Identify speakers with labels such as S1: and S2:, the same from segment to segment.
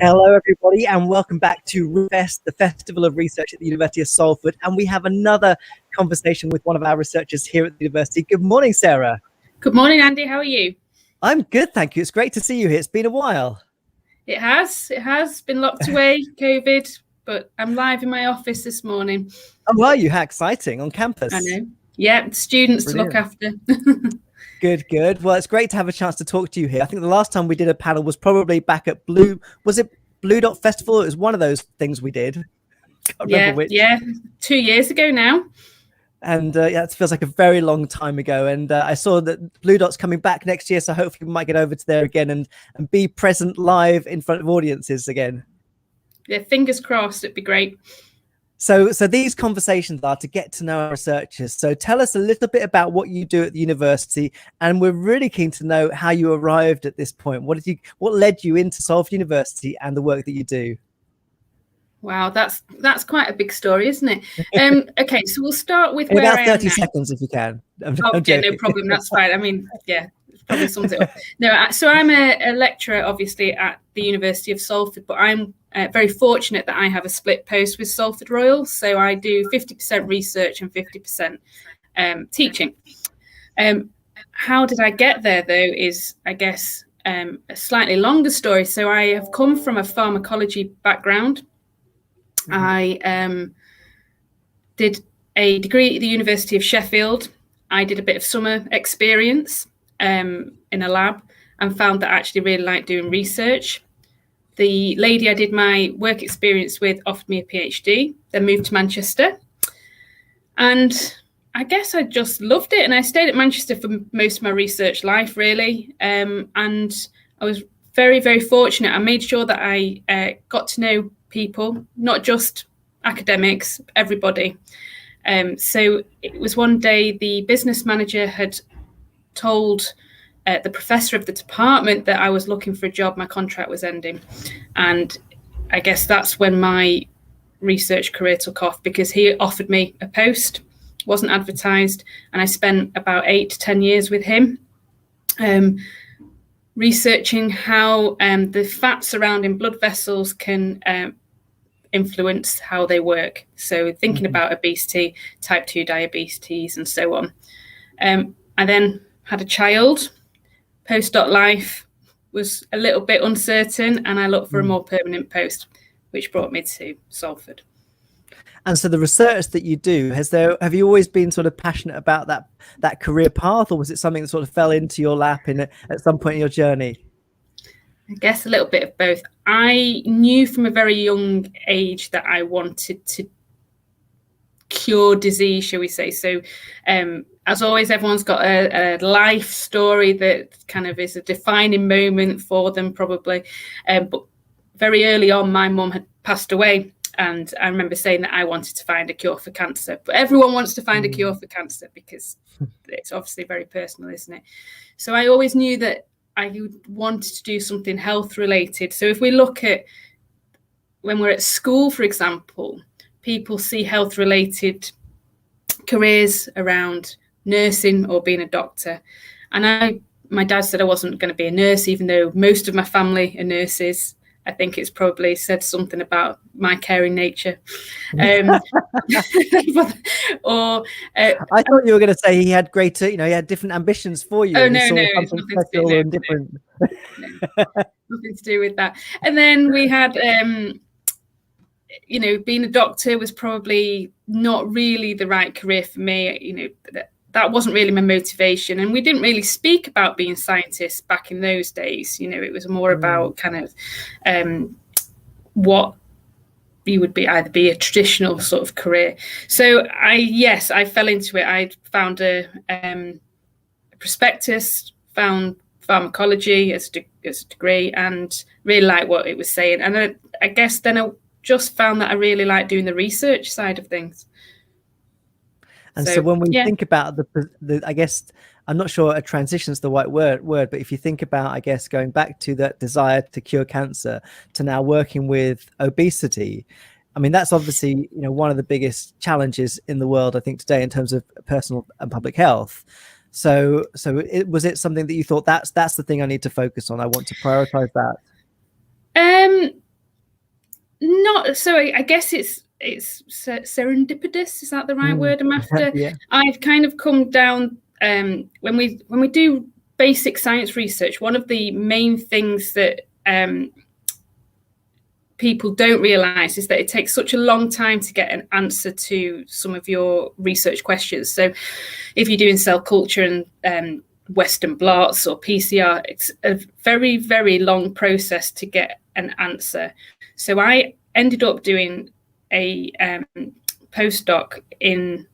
S1: Hello, everybody, and welcome back to ReFest, the Festival of Research at the University of Salford. And we have another conversation with one of our researchers here at the university. Good morning, Sarah.
S2: Good morning, Andy. How are you?
S1: I'm good, thank you. It's great to see you here. It's been a while.
S2: It has been locked away, COVID, but I'm live in my office this morning.
S1: Oh, are you? How exciting, on campus.
S2: I know. Yeah, students
S1: Brilliant.
S2: to look after.
S1: Good. Well, it's great to have a chance to talk to you here. I think the last time we did a panel was probably back at Blue Dot Festival? It was one of those things we did. Can't remember which.
S2: Yeah, 2 years ago now.
S1: And it feels like a very long time ago. And I saw that Blue Dot's coming back next year, so hopefully we might get over to there again and be present live in front of audiences again.
S2: Yeah, fingers crossed. It'd be great.
S1: So these conversations are to get to know our researchers. So tell us a little bit about what you do at the university, and we're really keen to know how you arrived at this point. What led you into Salford University and the work that you do?
S2: Wow, that's quite a big story, isn't it? Okay, so we'll start with where I am now. 30
S1: seconds if you can.
S2: Okay, no problem. That's fine. I mean, yeah, it probably sums it up. No, so I'm a lecturer, obviously, at the University of Salford, but I'm very fortunate that I have a split post with Salford Royal. So I do 50% research and 50% teaching. How did I get there, though, is, I guess, a slightly longer story. So I have come from a pharmacology background. I did a degree at the University of Sheffield. I did a bit of summer experience in a lab and found that I actually really liked doing research. The lady I did my work experience with offered me a PhD, then moved to Manchester. And I guess I just loved it. And I stayed at Manchester for most of my research life, really. And I was very, very fortunate. I made sure that I got to know people, not just academics, everybody. So it was one day the business manager had told the professor of the department that I was looking for a job. My contract was ending. And I guess that's when my research career took off, because he offered me a post, wasn't advertised. And I spent about 8 to 10 years with him, researching how the fat surrounding blood vessels can influence how they work. So thinking about obesity, type 2 diabetes, and so on. I then had a child. Postdoc life was a little bit uncertain, and I looked for a more permanent post, which brought me to Salford.
S1: And so the research that you do, have you always been sort of passionate about that career path, or was it something that sort of fell into your lap at some point in your journey?
S2: I guess a little bit of both. I knew from a very young age that I wanted to cure disease, shall we say. So as always, everyone's got a life story that kind of is a defining moment for them, probably. But very early on, my mum had passed away. And I remember saying that I wanted to find a cure for cancer. But everyone wants to find a cure for cancer because it's obviously very personal, isn't it? So I always knew that I wanted to do something health related. So if we look at when we're at school, for example, people see health related careers around nursing or being a doctor. And my dad said I wasn't going to be a nurse, even though most of my family are nurses. I think it's probably said something about my caring nature. I
S1: thought you were going to say he had greater, he had different ambitions for you.
S2: Oh, no, it's nothing to do with
S1: different.
S2: Nothing to do with that. And then we had, being a doctor was probably not really the right career for me. That wasn't really my motivation. And we didn't really speak about being scientists back in those days. It was more about kind of what you would either be a traditional sort of career. So I fell into it. I found a prospectus, found pharmacology as a degree, and really liked what it was saying. And I guess then I just found that I really liked doing the research side of things.
S1: And so when we think about the, I guess, I'm not sure a transition is the right word, but if you think about, I guess, going back to that desire to cure cancer to now working with obesity, I mean, that's obviously, one of the biggest challenges in the world, I think, today in terms of personal and public health. So was it something that you thought that's the thing I need to focus on? I want to prioritize that.
S2: Not so. I guess it's serendipitous. Is that the right word I'm after?
S1: Yeah.
S2: I've kind of come down when we do basic science research. One of the main things that people don't realize is that it takes such a long time to get an answer to some of your research questions. So if you're doing cell culture and Western blots or PCR, it's a very, very long process to get an answer. So I ended up doing a postdoc in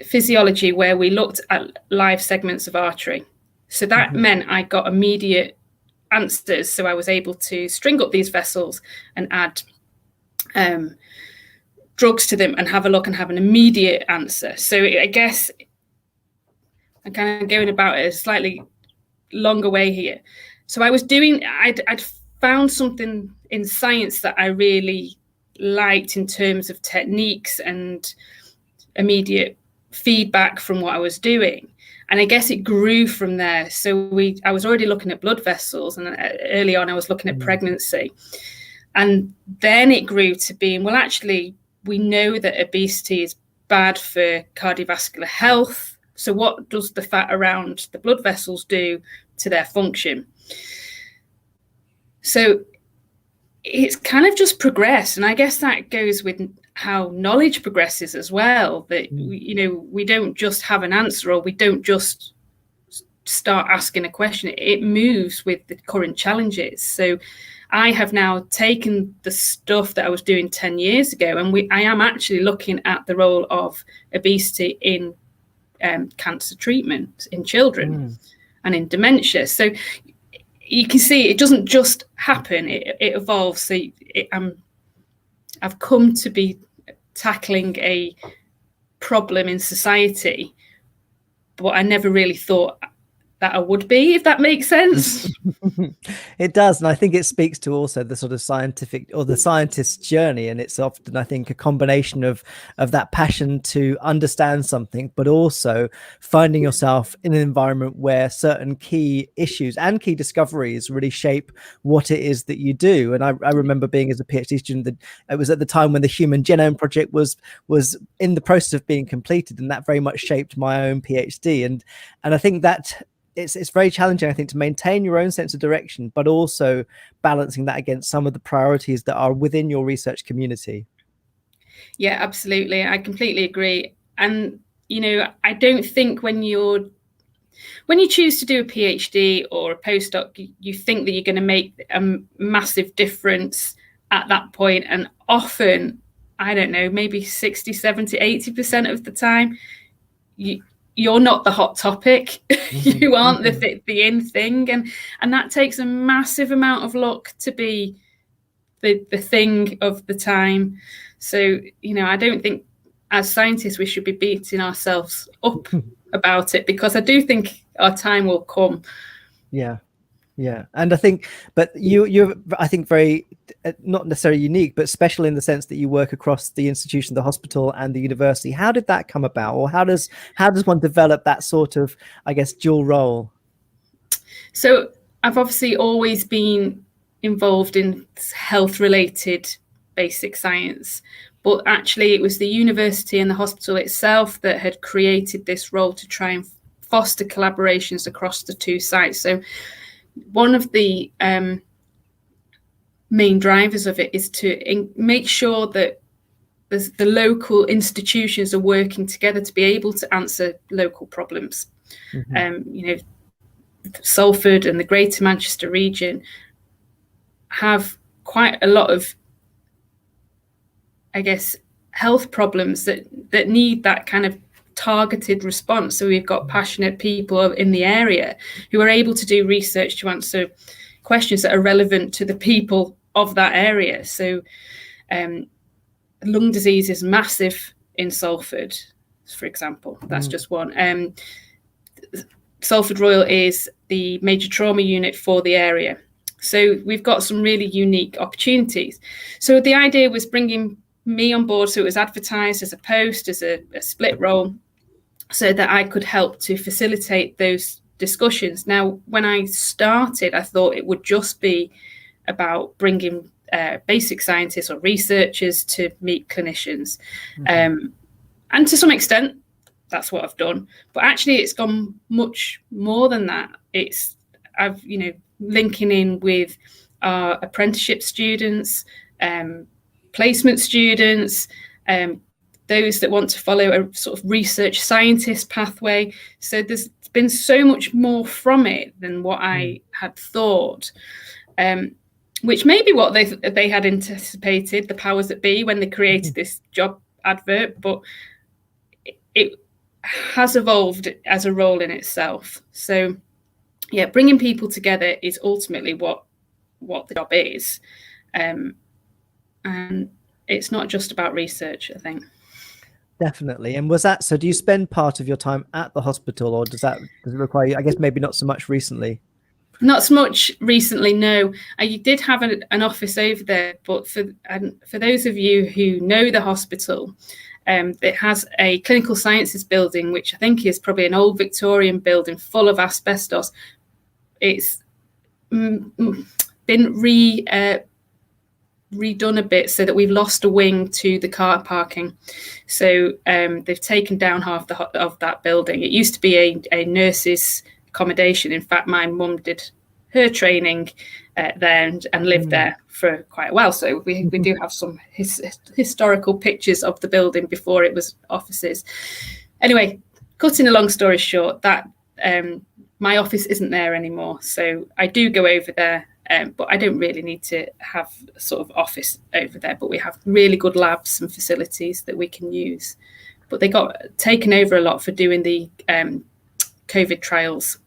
S2: physiology where we looked at live segments of artery. So that meant I got immediate answers. So I was able to string up these vessels and add drugs to them and have a look and have an immediate answer. So I guess I'm kind of going about it a slightly longer way here. So I was doing, I'd found something in science that I really liked in terms of techniques and immediate feedback from what I was doing. And I guess it grew from there. So I was already looking at blood vessels, and early on I was looking at pregnancy. And then it grew to being, well, actually, we know that obesity is bad for cardiovascular health. So what does the fat around the blood vessels do to their function? So it's kind of just progressed. And I guess that goes with how knowledge progresses as well, that, we don't just have an answer, or we don't just start asking a question. It moves with the current challenges. So I have now taken the stuff that I was doing 10 years ago, and I am actually looking at the role of obesity in cancer treatment in children and in dementia. So you can see it doesn't just happen, it evolves. So I've come to be tackling a problem in society, but I never really thought that I would be, if that makes sense.
S1: It does. And I think it speaks to also the sort of scientific or the scientist's journey. And it's often, I think, a combination of that passion to understand something, but also finding yourself in an environment where certain key issues and key discoveries really shape what it is that you do. And I remember being, as a PhD student, that it was at the time when the Human Genome Project was in the process of being completed, and that very much shaped my own PhD. And I think that it's very challenging, I think, to maintain your own sense of direction, but also balancing that against some of the priorities that are within your research community.
S2: Yeah, absolutely. I completely agree. And, I don't think when you choose to do a PhD or a postdoc, you think that you're going to make a massive difference at that point. And often, I don't know, maybe 60, 70, 80% of the time, you're not the hot topic. You aren't the in thing. And that takes a massive amount of luck to be the thing of the time. So, I don't think as scientists we should be beating ourselves up about it, because I do think our time will come.
S1: Yeah. And I think, but you're, I think, very, not necessarily unique, but special in the sense that you work across the institution, the hospital and the university. How did that come about? Or how does one develop that sort of, I guess, dual role?
S2: So I've obviously always been involved in health related basic science, but actually it was the university and the hospital itself that had created this role to try and foster collaborations across the two sites. So one of the main drivers of it is to make sure that the local institutions are working together to be able to answer local problems. Salford and the Greater Manchester region have quite a lot of, I guess, health problems that need that kind of targeted response. So we've got passionate people in the area who are able to do research to answer questions that are relevant to the people of that area. So lung disease is massive in Salford, for example. That's just one. Salford Royal is the major trauma unit for the area. So we've got some really unique opportunities. So the idea was bringing me on board. So it was advertised as a post, as a split role, so that I could help to facilitate those discussions. Now, when I started, I thought it would just be about bringing basic scientists or researchers to meet clinicians. And to some extent, that's what I've done. But actually, it's gone much more than that. I've linking in with our apprenticeship students, placement students, those that want to follow a sort of research scientist pathway. So there's been so much more from it than what I had thought, which may be what they had anticipated, the powers that be, when they created this job advert, but it has evolved as a role in itself. So yeah, bringing people together is ultimately what the job is. And it's not just about research, I think.
S1: Definitely. And so do you spend part of your time at the hospital, or does it require you, I guess maybe not so much recently?
S2: Not so much recently, no. I did have an office over there, but for those of you who know the hospital, it has a clinical sciences building, which I think is probably an old Victorian building full of asbestos. It's been redone a bit so that we've lost a wing to the car parking. So they've taken down half of that building. It used to be a nurse's accommodation. In fact, my mum did her training there and lived there for quite a while. So we do have some historical pictures of the building before it was offices. Anyway, cutting a long story short, that my office isn't there anymore. So I do go over there, but I don't really need to have a sort of office over there. But we have really good labs and facilities that we can use. But they got taken over a lot for doing the COVID trials.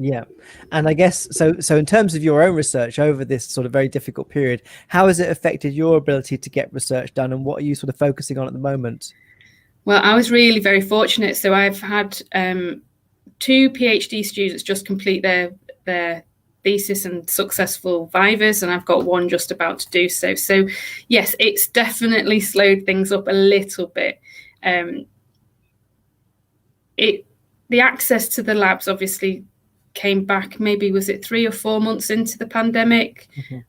S1: Yeah. And I guess, so in terms of your own research over this sort of very difficult period, how has it affected your ability to get research done, and what are you sort of focusing on at the moment?
S2: Well, I was really very fortunate. So I've had 2 PhD students just complete their thesis and successful vivas, and I've got one just about to do so. So yes, it's definitely slowed things up a little bit. The access to the labs obviously came back, maybe was it 3 or 4 months into the pandemic,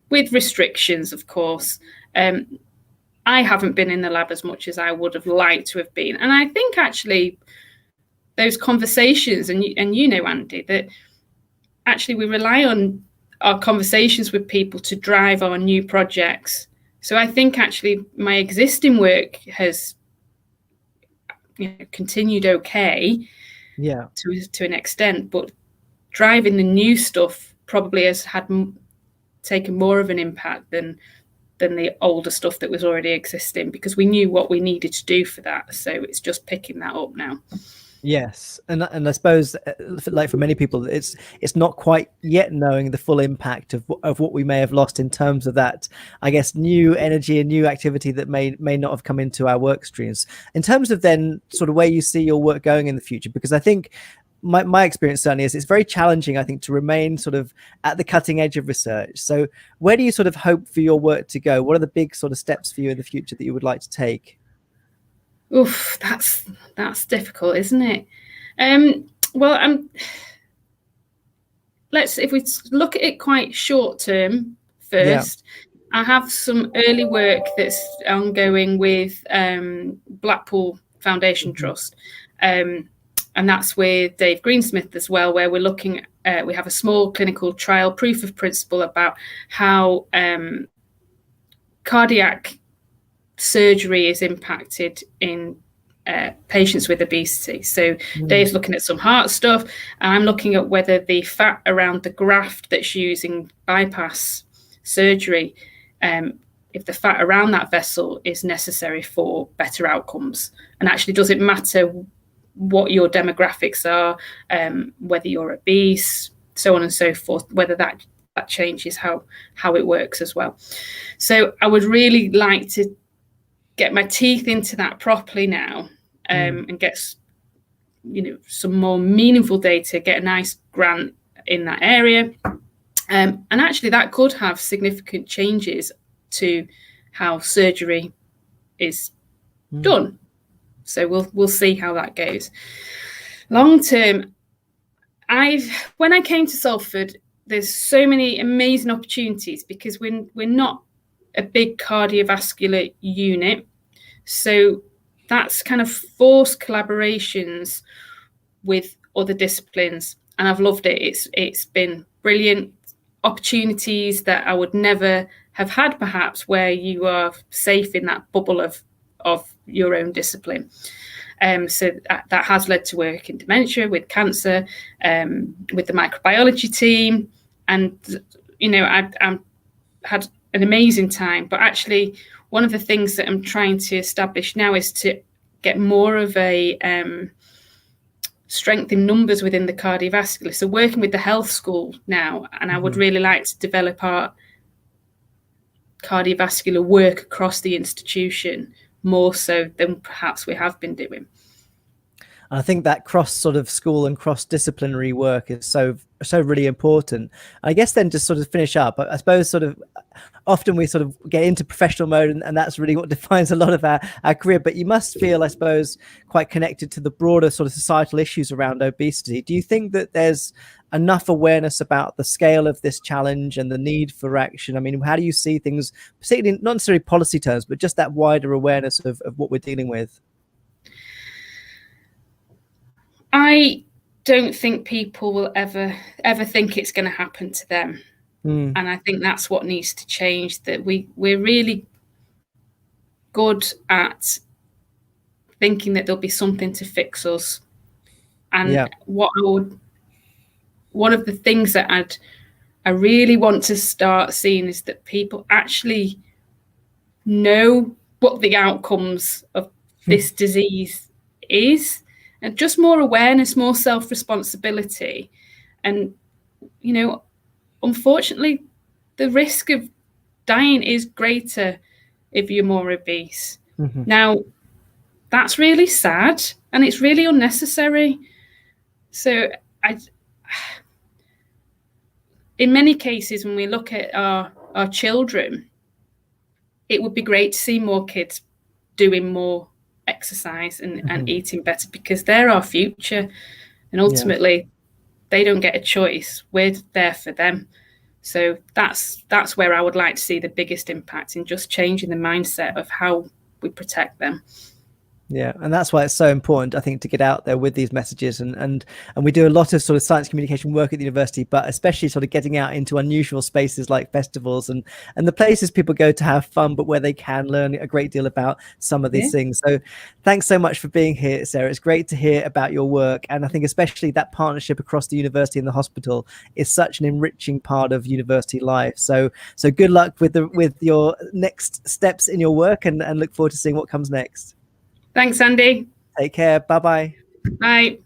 S2: with restrictions, of course. I haven't been in the lab as much as I would have liked to have been. And I think actually those conversations, and you know, Andy, that actually we rely on our conversations with people to drive our new projects. So I think actually my existing work has continued okay, to an extent, but driving the new stuff probably has taken more of an impact than the older stuff that was already existing, because we knew what we needed to do for that. So it's just picking that up now.
S1: Yes, and I suppose, like for many people, it's not quite yet knowing the full impact of what we may have lost in terms of that, I guess, new energy and new activity that may not have come into our work streams. In terms of then sort of where you see your work going in the future, because I think my experience certainly is it's very challenging, I think, to remain sort of at the cutting edge of research. So where do you sort of hope for your work to go? What are the big sort of steps for you in the future that you would like to take?
S2: Oof, that's difficult, isn't it? Well, if we look at it quite short term first, I have some early work that's ongoing with Blackpool Foundation Trust, and that's with Dave Greensmith as well, where we're looking at, we have a small clinical trial proof of principle about how cardiac surgery is impacted in patients with obesity. So Dave's looking at some heart stuff, and I'm looking at whether the fat around the graft that's using bypass surgery, if the fat around that vessel is necessary for better outcomes. And actually, does it matter what your demographics are, whether you're obese, so on and so forth, whether that changes how it works as well. So I would really like to get my teeth into that properly now, and get some more meaningful data, get a nice grant in that area, and actually that could have significant changes to how surgery is done. So we'll see how that goes. Long term, when I came to Salford, there's so many amazing opportunities, because we're not a big cardiovascular unit. So that's kind of forced collaborations with other disciplines, and I've loved it. It's been brilliant. Opportunities that I would never have had, perhaps, where you are safe in that bubble of your own discipline. So that has led to work in dementia, with cancer, with the microbiology team, and I had an amazing time. But actually, one of the things that I'm trying to establish now is to get more of a strength in numbers within the cardiovascular. So working with the health school now, and I would really like to develop our cardiovascular work across the institution more so than perhaps we have been doing.
S1: I think that cross sort of school and cross disciplinary work is so really important. I guess then just sort of finish up, I suppose sort of often we sort of get into professional mode, and that's really what defines a lot of our career, but you must feel, I suppose, quite connected to the broader sort of societal issues around obesity. Do you think that there's enough awareness about the scale of this challenge and the need for action? I mean, how do you see things, particularly not necessarily policy terms, but just that wider awareness of what we're dealing with?
S2: I don't think people will ever think it's going to happen to them. And I think that's what needs to change, that we're really good at thinking that there'll be something to fix us. And one of the things that I really want to start seeing is that people actually know what the outcomes of this disease is, and just more awareness, more self-responsibility. And, unfortunately, the risk of dying is greater if you're more obese. Now, that's really sad, and it's really unnecessary. So in many cases, when we look at our children, it would be great to see more kids doing more exercise and eating better, because they're our future, and ultimately they don't get a choice. We're there for them. So that's where I would like to see the biggest impact, in just changing the mindset of how we protect them.
S1: Yeah, and that's why it's so important, I think, to get out there with these messages. And we do a lot of sort of science communication work at the university, but especially sort of getting out into unusual spaces like festivals and the places people go to have fun, but where they can learn a great deal about some of these things. So thanks so much for being here, Sarah. It's great to hear about your work. And I think especially that partnership across the university and the hospital is such an enriching part of university life. So good luck with your next steps in your work, and look forward to seeing what comes next.
S2: Thanks, Andy.
S1: Take care. Bye-bye.
S2: Bye.